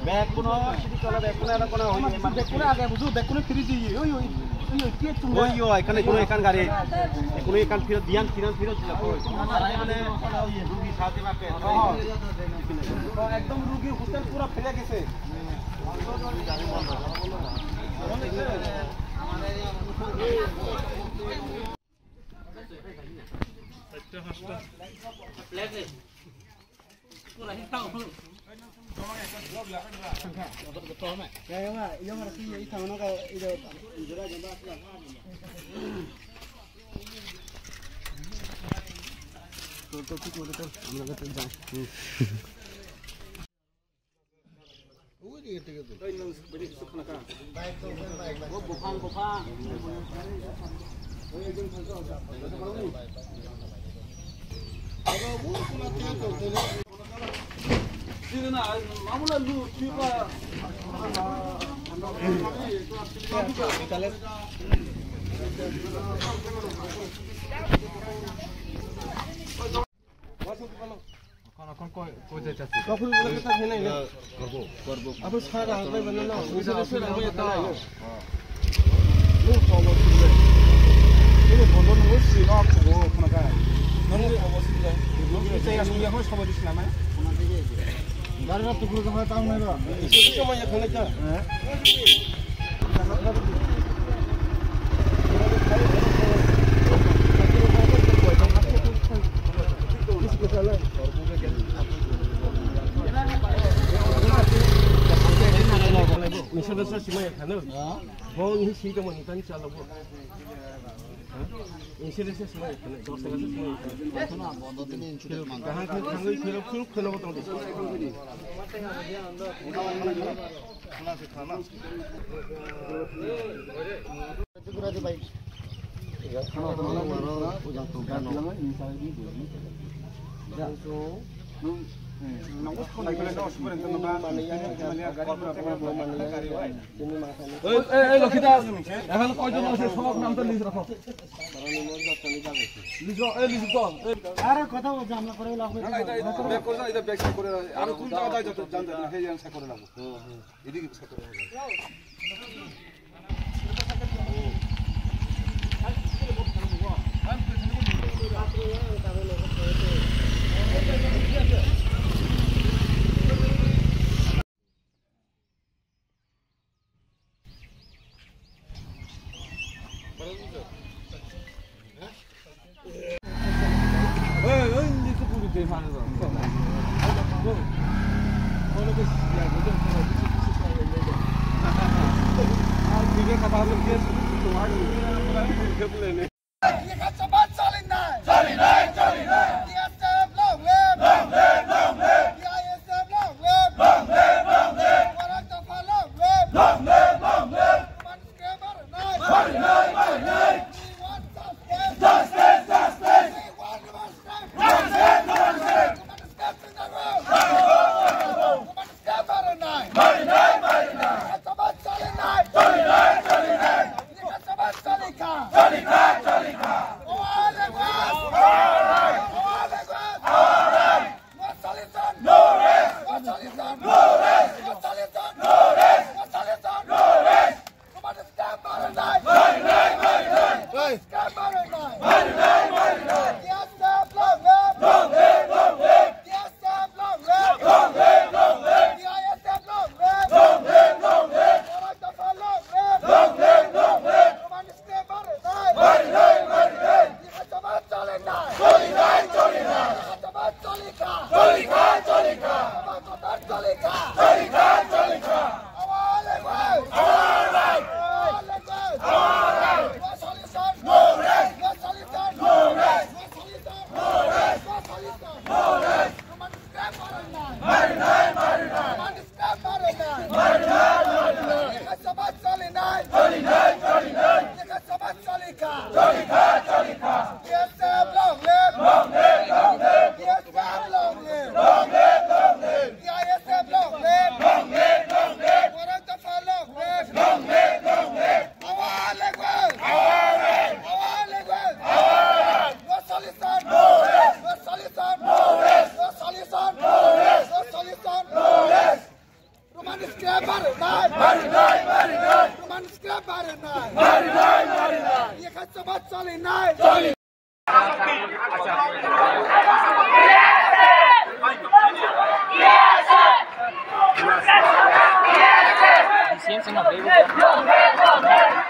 Bag को ना सीधी चला बैग को ना ऐसा कोना होई बैग को ना आगे बुझो बैग को ना फ्री जी ओई ओई ओई के तुम ओई ओई এখানে কোনো এখান গাড়ি কোনো এখান ফিরত দিয়ান ফিরত ছিল কই মানে রুগী সাথে বাকে একদম রুগী হোটেল পুরো ফেলে গেছে একটা হাসটা প্লেট পুরা হিতাও 지금은 아무나 누 뒤가 Garap tu guru kau tahu mana? Itu semua yang kena cak. Misalnya saya semua yang kena. Bau ini sih tu mana kan cakap bu. Insurance semua yang kena. Dosa semua yang kena. Mana bodoh tu ni insurance mangga. Kah kah kah kena betul tu. Johnny চলে নাই চলে Siempre se nos ve.